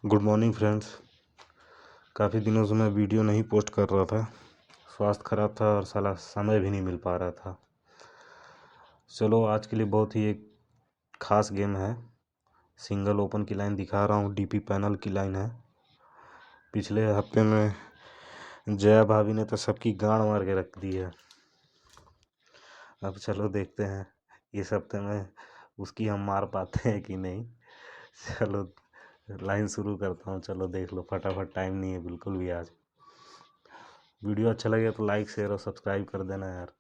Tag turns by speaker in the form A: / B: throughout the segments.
A: Good morning friends. काफ़ी दिनों से मैं वीडियो नहीं पोस्ट कर रहा था। स्वास्थ्य खराब था और साला समय भी नहीं मिल पा रहा था। चलो आज के लिए बहुत ही एक ख़ास गेम है। सिंगल ओपन की लाइन दिखा रहा हूँ। डीपी पैनल की लाइन है। पिछले हफ्ते में जया भाभी ने तो सबकी गांड मार के रख दी है। अब चलो देखते हैं इस हफ्ते में उसकी हम मार पाते हैं कि नहीं। चलो लाइन शुरू करता हूँ। चलो देख लो फटाफट, टाइम नहीं है बिल्कुल भी आज। वीडियो अच्छा लगे तो लाइक शेयर और सब्सक्राइब कर देना यार।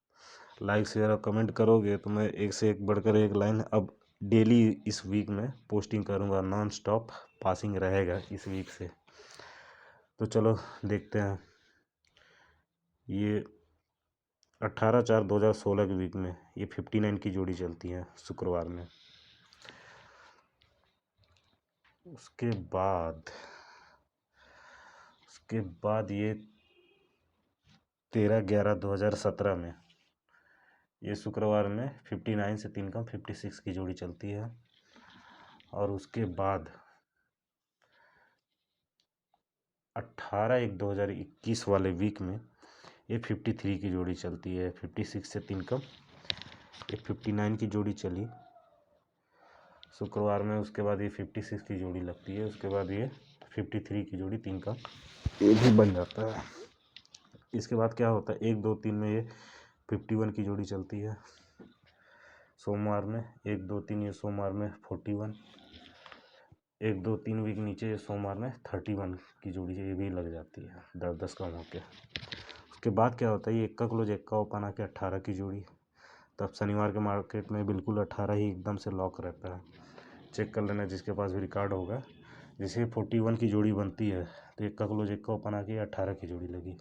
A: लाइक शेयर और कमेंट करोगे तो मैं एक से एक बढ़कर एक लाइन अब डेली इस वीक में पोस्टिंग करूँगा। नॉन स्टॉप पासिंग रहेगा इस वीक से। तो चलो देखते हैं। ये 18/4/2016 के वीक में ये 59 की जोड़ी चलती है शुक्रवार में। उसके बाद ये 13/11/2017 में ये शुक्रवार में 59 से 3 कम 56 की जोड़ी चलती है। और उसके बाद 18/1/2021 वाले वीक में ये 53 की जोड़ी चलती है। 56 से 3 कम ये 59 की जोड़ी चली शुक्रवार में। उसके बाद ये 56 की जोड़ी लगती है। उसके बाद ये 53 की जोड़ी 3 कम ये भी बन जाता है। इसके बाद क्या होता है, 1 2 3 में ये 51 की जोड़ी चलती है सोमवार में। 1 2 3 ये सोमवार में 41। 1 2 3 वीक नीचे ये सोमवार में 31 की जोड़ी ये भी लग जाती है 10 कम होके। उसके बाद क्या होता है, ये एक्का क्लोज एक्का ओपन आके 18 की जोड़ी। तब शनिवार के मार्केट में बिल्कुल 18 ही एकदम से लॉक रहता है। चेक कर लेना जिसके पास भी रिकॉर्ड होगा। जैसे 41 की जोड़ी बनती है तो एक्का क्लोज एक्का ओपन आके 18 की जोड़ी लगी।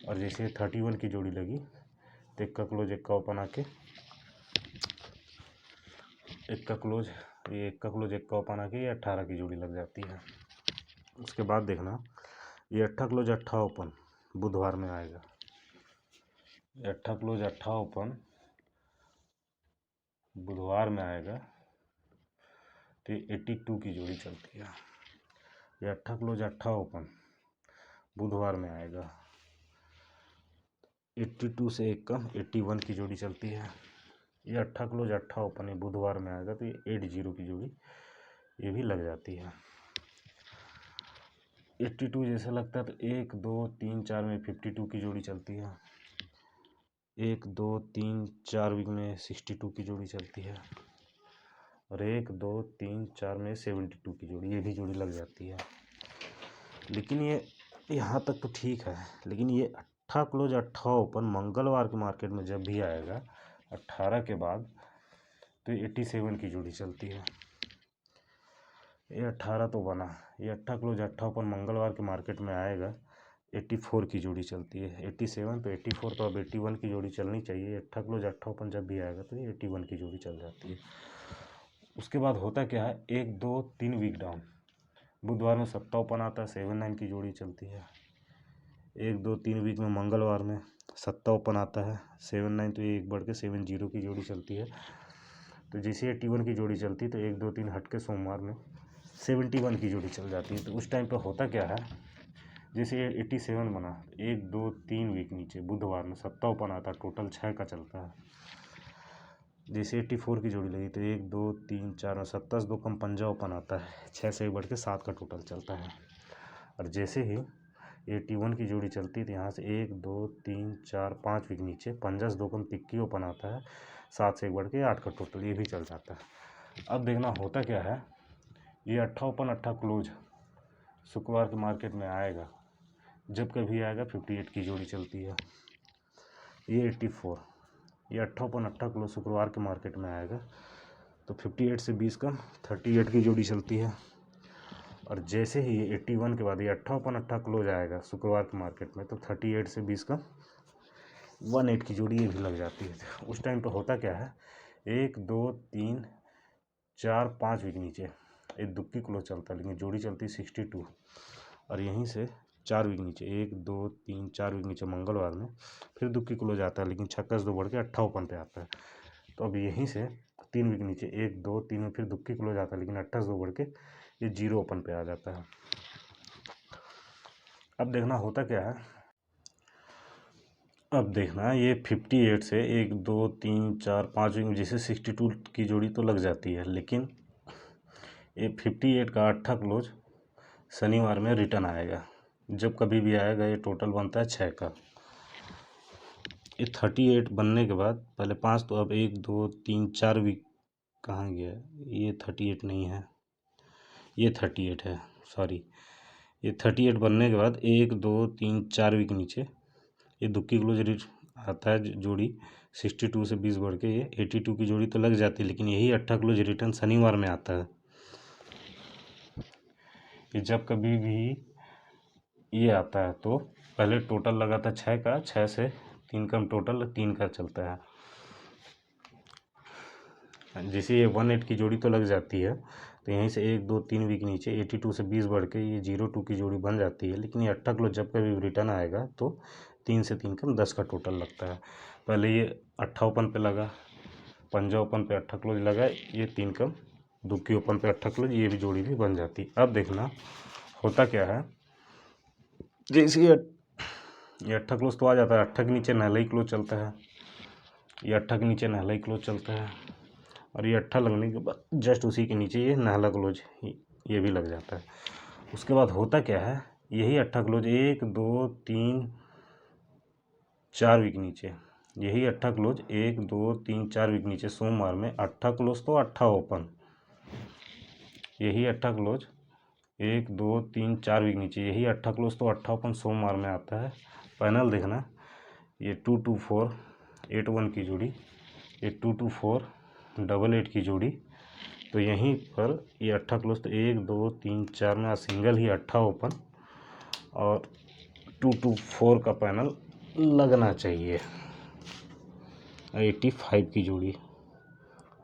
A: और जैसे 31 की जोड़ी लगी तो एक्का क्लोज एक्का ओपन आके एक्का क्लोज एक्का ओपन आके ये 18 की जोड़ी लग जाती है। उसके बाद देखना ये अट्ठा क्लोज अट्ठा ओपन बुधवार में आएगा। ये अट्ठा क्लोज अट्ठा ओपन बुधवार में आएगा तो ये 82 की जोड़ी चलती है। ये अट्ठा क्लोज अट्ठा ओपन बुधवार में आएगा। 82 से एक कम 81 की जोड़ी चलती है। ये अट्ठा क्लोज अट्ठा ओपन ये बुधवार में आएगा तो ये 80 की जोड़ी ये भी लग जाती है। 82 जैसे लगता है तो 1 2 3 4 में 52 की जोड़ी चलती है। 1 2 3 4 वीक में 62 की जोड़ी चलती है। और 1 2 3 4 में 72 की जोड़ी ये भी जोड़ी लग जाती है। लेकिन ये यहाँ तक तो ठीक है। लेकिन ये अट्ठा क्लोज अट्ठा ओपन मंगलवार के मार्केट में जब भी आएगा 18 के बाद तो 87 की जोड़ी चलती है। ये 18 तो बना। ये अट्ठा क्लोज अट्ठा ओपन मंगलवार के मार्केट में आएगा 84 की जोड़ी चलती है। 87 तो 84 तो अब 81 की जोड़ी चलनी चाहिए। अट्ठा क्लोज अट्ठा ओपन जब भी आएगा तो ये 81 की जोड़ी चल जाती है। उसके बाद होता क्या है, 1 2 3 वीक डाउन बुधवार में 7 ओपन आता है 79 की जोड़ी चलती है। 1 2 3 वीक में मंगलवार में 7 ओपन आता है 79 तो ये एक बढ़ के 70 की जोड़ी चलती है। तो जैसे 81 की जोड़ी चलती है तो 1 2 3 हट के सोमवार में 71 की जोड़ी चल जाती है। तो उस टाइम पर होता क्या है, जैसे ये 87 बना 1 2 3 वीक नीचे बुधवार में 7 ओपन आता है, टोटल 6 का चलता है। जैसे 84 की जोड़ी लगी तो 1 2 3 4 में 27 2 कम 5 ओपन आता है, 6 से बढ़ के 7 का टोटल चलता है। और जैसे ही 81 की जोड़ी चलती है तो यहाँ से 1 2 3 4 5 वीक नीचे 50 2 कम 21 ओपन आता है, 7 से बढ़ के 8 का टोटल ये भी चल जाता है। अब देखना होता क्या है, ये अट्ठा ओपन अट्ठा क्लोज शुक्रवार के मार्केट में आएगा। जब कभी आएगा 58 की जोड़ी चलती है। ये 84 ये अट्ठा ओपन अट्ठा क्लोज शुक्रवार के मार्केट में आएगा तो 58 से 20 कम 38 की जोड़ी चलती है। और जैसे ही ये 81 के बाद ये अट्ठा ओपन अट्ठा क्लोज आएगा शुक्रवार के मार्केट में तो 38 से 20 कम 18 की जोड़ी ये भी लग जाती है। उस टाइम पर होता क्या है, 1 2 3 4 5 वीक नीचे एक दुक्की क्लोज चलता है लेकिन जोड़ी चलती है 62। और यहीं से 4 वीक नीचे 1 2 3 4 वीक नीचे मंगलवार में फिर दुक्की क्लोज आता है लेकिन 26 2 बढ़ के 8 ओपन पे आता है। तो अब यहीं से 3 वीक नीचे 1 2 3 में फिर दुक्की क्लोज आता है लेकिन 28 2 बढ़ के ये जीरो ओपन पे आ जाता है। अब देखना होता क्या है, अब देखना ये 58 से 1 2 3 4 5 विंग जैसे 62 की जोड़ी तो लग जाती है, लेकिन ये 58 का 8ठा क्लोज शनिवार में रिटर्न आएगा। जब कभी भी आएगा ये टोटल बनता है 6 का। ये 38 बनने के बाद पहले 5 तो अब 1 2 3 4 वीक कहाँ गया, ये 38 नहीं है, ये 38 है, सॉरी। ये 38 बनने के बाद 1 2 3 4 वीक नीचे ये दुक्की क्लोज आता है जोड़ी 62 से 20 बढ़ के ये 82 की जोड़ी तो लग जाती है, लेकिन यही 8ठा क्लोज रिटर्न शनिवार में आता है। कि जब कभी भी ये आता है तो पहले टोटल लगा था 6 का, 6 से 3 कम टोटल 3 का चलता है। जैसे ये 18 की जोड़ी तो लग जाती है, तो यहीं से 1 2 3 वीक नीचे 82 से 20 बढ़ के ये 02 की जोड़ी बन जाती है। लेकिन ये 8ठा क्लोज जब कभी रिटर्न आएगा तो 3 से 3 कम 10 का टोटल लगता है। पहले ये 8ठा ओपन पे लगा, पंजा ओपन पे 8ठा क्लोज लगा, ये 3 कम दुक्की ओपन पे 8ठा क्लोज, ये भी जोड़ी भी बन जाती। अब देखना होता क्या है, जैसे ये 8ठा क्लोज तो आ जाता है, 8ठा के नीचे नहलाई क्लोज चलता है, ये 8ठा के नीचे नहलाई क्लोज चलता है, और ये 8ठा लगने के बाद जस्ट उसी के नीचे ये नहला क्लोज ये भी लग जाता है। उसके बाद होता क्या है, यही 8ठा क्लोज 1 2 3 4 वीक नीचे, यही 8ठा क्लोज 1 2 3 4 वीक नीचे सोमवार में 8ठा क्लोज तो 8ठा ओपन, यही 8ठा क्लोज 1 2 3 4 वीक नीचे, यही 8ठा क्लोज तो 8ठा ओपन सोमवार में आता है। पैनल देखना, ये 2 2 4 8 1 की जोड़ी, ये 2 2 4 8 8 की जोड़ी, तो यहीं पर ये 8ठा क्लोज तो 1 2 3 4 में सिंगल ही 8ठा ओपन और 2 2 4 का पैनल लगना चाहिए। 85 की जोड़ी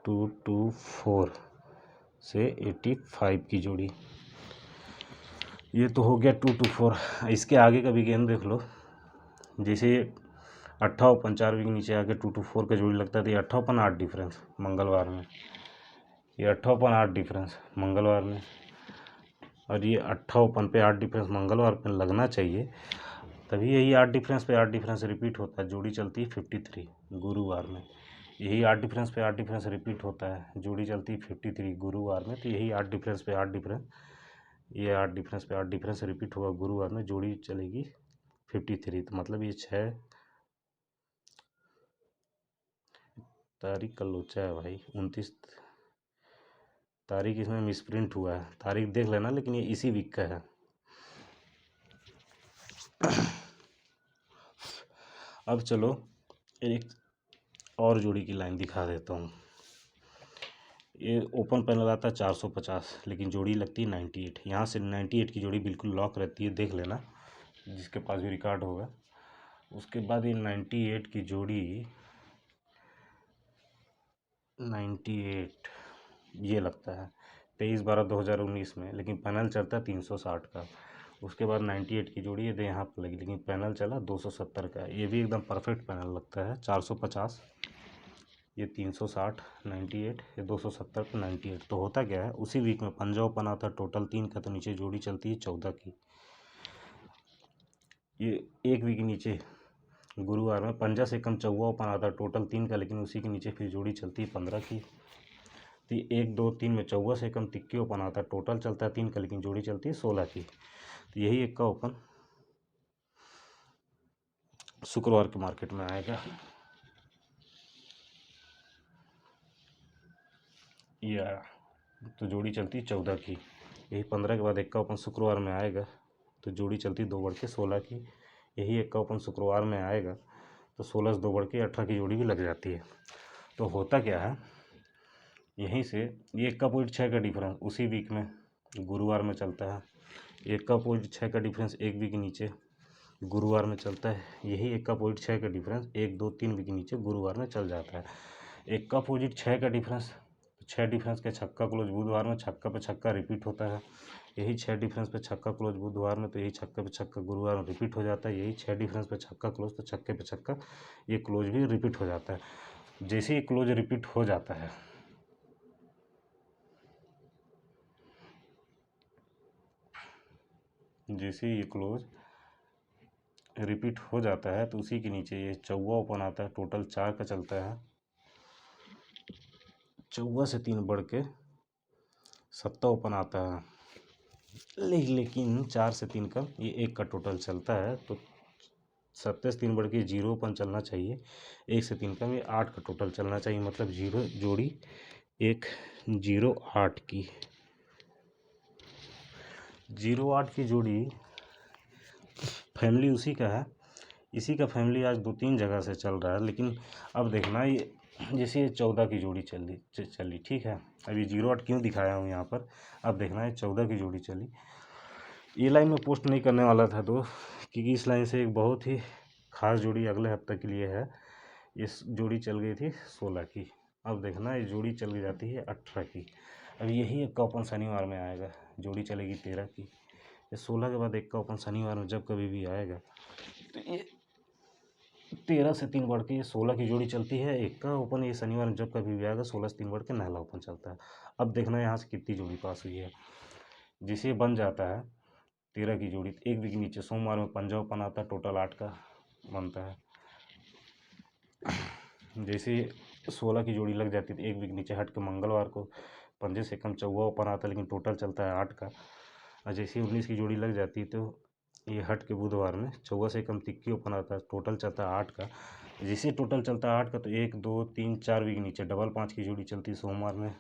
A: 2 2 4 से 85 की जोड़ी, ये तो हो गया 2 2 4। इसके आगे का भी गेम देख लो, जैसे 8ठा ओपन 4 वीक नीचे आके 2 2 4 का जोड़ी लगता है, तो ये 8ठा ओपन 8 डिफरेंस मंगलवार में, ये 8ठा ओपन 8 डिफरेंस मंगलवार में, और ये 8ठा ओपन पे 8 डिफरेंस मंगलवार पे लगना चाहिए, तभी यही 8 डिफरेंस पे 8 डिफरेंस रिपीट होता है। जोड़ी चलती है 53 गुरुवार में, यही 8 डिफरेंस पे 8 डिफरेंस रिपीट होता है, जोड़ी चलती है 53 गुरुवार में, तो यही 8 डिफरेंस पे 8 डिफरेंस, ये 8 डिफरेंस पे 8 डिफरेंस रिपीट होगा गुरुवार में, जोड़ी चलेगी 53। तो मतलब ये 6 तारीख का लोचा है भाई, 29 तारीख इसमें मिसप्रिंट हुआ है, तारीख देख लेना, लेकिन ये इसी वीक का है। अब चलो एक और जोड़ी की लाइन दिखा देता हूँ। ये ओपन पैनल आता है 450, लेकिन जोड़ी लगती है 98। यहाँ से 98 की जोड़ी बिल्कुल लॉक रहती है, देख लेना जिसके पास भी रिकॉर्ड होगा। उसके बाद ये 98 की जोड़ी 98 ये लगता है 23/12/2019 में, लेकिन पैनल चलता है 360 का। उसके बाद 98 की जोड़ी ये यहाँ पर लगी, लेकिन पैनल चला 270 का। ये भी एकदम परफेक्ट पैनल लगता है। 450 ये 360 98 ये 270 पे 98। तो होता क्या है, उसी वीक में पंजा ओपन आता है टोटल 3 का, तो नीचे जोड़ी चलती है 14 की। ये एक वीक नीचे गुरुवार में पंजा से कम चौवा ओपन आता है टोटल 3 का, लेकिन उसी के नीचे फिर जोड़ी चलती है 15 की। तो 1 2 3 में चौवा से कम तिक्की ओपन आता है, टोटल चलता है 3 का, लेकिन जोड़ी चलती है 16 की। तो यही एक का ओपन शुक्रवार के मार्केट में आएगा। या तो जोड़ी चलती है 14 की, यही 15 के बाद एक का ओपन शुक्रवार में आएगा, तो जोड़ी चलती 2 बढ़ के 16 की। यही एक का ओपन शुक्रवार में आएगा, तो 16 से 2 बढ़ के 18 की जोड़ी भी लग जाती है। तो होता क्या है, यहीं से ये 1 का पॉइंट 6 का डिफरेंस उसी वीक में गुरुवार में चलता है। 1 का पॉइंट 6 का डिफरेंस एक वीक नीचे गुरुवार में चलता है। यही 1 का पॉइंट 6 का डिफरेंस 1 2 3 वीक नीचे गुरुवार में चल जाता है। 1 का अपोजिट 6 का डिफरेंस, 6 डिफरेंस के छक्का क्लोज बुधवार में छक्का पे छक्का रिपीट होता है। यही 6 डिफरेंस पे छक्का क्लोज बुधवार में, तो यही छक्का पे छक्का गुरुवार में रिपीट हो जाता है। यही 6 डिफरेंस पे छक्का क्लोज, तो छक्के पे छक्का ये क्लोज भी रिपीट हो जाता है। जैसे ही क्लोज रिपीट हो जाता है, जैसे ही ये क्लोज रिपीट हो जाता है तो उसी के नीचे ये चौवा ओपन आता है। टोटल 4 का चलता है, चौवा से 3 बढ़ के सत्ता ओपन आता है। लेकिन 4 से 3 का ये 1 का टोटल चलता है, तो 7 से 3 बढ़ के 0 ओपन चलना चाहिए। 1 से 3 का ये 8 का टोटल चलना चाहिए, मतलब 0 जोड़ी 1 0 8 की 0 8 की जोड़ी फैमिली उसी का है। इसी का फैमिली आज 2-3 जगह से चल रहा है। लेकिन अब देखना ये जैसे 14 की जोड़ी चली ठीक है। अभी 0 8 क्यों दिखाया हूँ यहाँ पर, अब देखना है 14 की जोड़ी चली। ये लाइन में पोस्ट नहीं करने वाला था तो, क्योंकि इस लाइन से एक बहुत ही खास जोड़ी अगले हफ्ते के लिए है। इस जोड़ी चल गई थी 16 की, अब देखना ये जोड़ी चल जाती है 18 की। अब यही एक का ओपन शनिवार में आएगा, जोड़ी चलेगी 13 की। ये 16 के बाद एक का ओपन शनिवार में जब कभी भी आएगा तो ये 13 से 3 बढ़ के ये 16 की जोड़ी चलती है। एक का ओपन ये शनिवार में जब कभी भी आएगा 16 से 3 बढ़ के नहला ओपन चलता है। अब देखना यहाँ से कितनी जोड़ी पास हुई है। जिसे बन जाता है 13 की जोड़ी, एक वीक नीचे सोमवार में पंजा ओपन आता है, टोटल 8 का बनता है। जैसे 16 की जोड़ी लग जाती है, एक वीक नीचे हट के मंगलवार को पंजे से कम चौवा ओपन आता है, लेकिन टोटल चलता है 8 का। और जैसे 19 की जोड़ी लग जाती है तो ये हट के बुधवार में चौवा से कम तिक्की ओपन आता है, टोटल चलता है 8 का। जैसे टोटल चलता है 8 का तो 1 2 3 4 वीक नीचे डबल 5 की जोड़ी चलती है सोमवार में।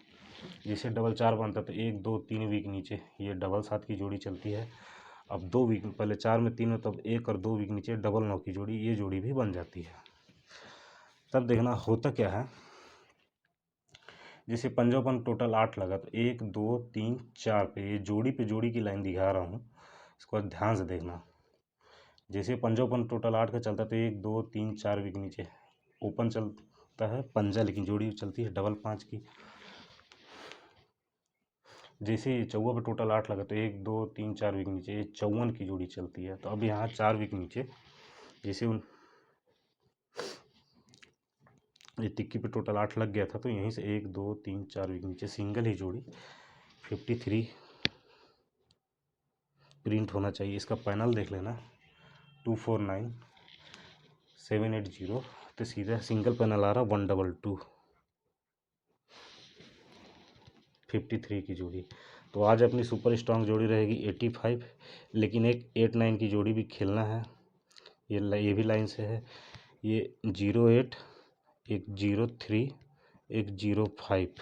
A: जैसे डबल 4 बनता है तो 1 2 3 वीक नीचे ये डबल 7 की जोड़ी चलती है। अब 2 वीक पहले 4 में 3 में, तब 1 और 2 वीक नीचे डबल 9 की जोड़ी, ये जोड़ी भी बन जाती है। तब देखना होता क्या है, जैसे पंजापन टोटल 8 लगा तो 1 2 3 4 पे ये जोड़ी की लाइन दिखा रहा हूँ, इसको ध्यान से देखना। जैसे पंजापन टोटल 8 का चलता है तो 1 2 3 4 वीक नीचे ओपन चलता है पंजा, लेकिन जोड़ी चलती है डबल 5 की। जैसे चौवा पे टोटल 8 लगा तो 1 2 3 4 वीक नीचे ये 54 की जोड़ी चलती है। तो अब यहाँ 4 वीक नीचे जैसे ये टिक्की पे टोटल 8 लग गया था, तो यहीं से 1 2 3 4 वीक नीचे सिंगल ही जोड़ी 53 प्रिंट होना चाहिए। इसका पैनल देख लेना 249 780, तो सीधा सिंगल पैनल आ रहा 122 53 की जोड़ी। तो आज अपनी सुपर स्ट्रांग जोड़ी रहेगी 85, लेकिन एक 89 की जोड़ी भी खेलना है। ये भी लाइन से है, ये 08 एक 03 एक 05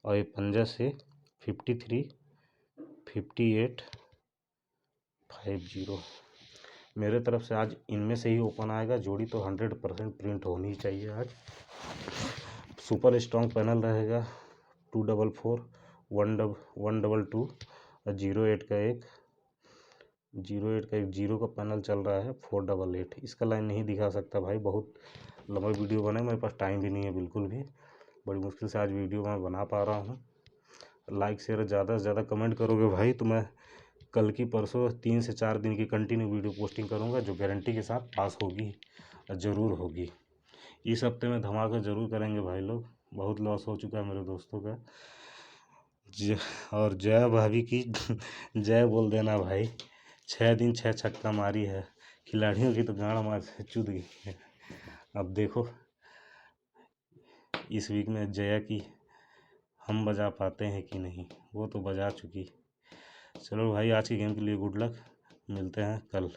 A: और ये पंजा से 53 58 50। मेरे तरफ से आज इनमें से ही ओपन आएगा। जोड़ी तो 100% प्रिंट होनी ही चाहिए आज। सुपर स्ट्रांग पैनल रहेगा 244 122 और 08 का एक 0 का पैनल चल रहा है 488। इसका लाइन नहीं दिखा सकता भाई, बहुत लंबा वीडियो बने, मेरे पास टाइम भी नहीं है बिल्कुल भी। बड़ी मुश्किल से आज वीडियो मैं बना पा रहा हूँ। लाइक शेयर ज़्यादा से ज़्यादा कमेंट करोगे भाई तो मैं कल की परसों 3 से 4 दिन की कंटिन्यू वीडियो पोस्टिंग करूँगा, जो गारंटी के साथ पास होगी, ज़रूर होगी। इस हफ्ते में धमाका ज़रूर करेंगे भाई लोग। बहुत लॉस हो चुका है मेरे दोस्तों का। और जया भाभी की जय बोल देना भाई। 6 दिन 6 छक्का मारी है, खिलाड़ियों की तो गांड मार से चूत गई है। अब देखो इस वीक में जया की हम बजा पाते हैं कि नहीं, वो तो बजा चुकी। चलो भाई आज की गेम के लिए गुड लक, मिलते हैं कल।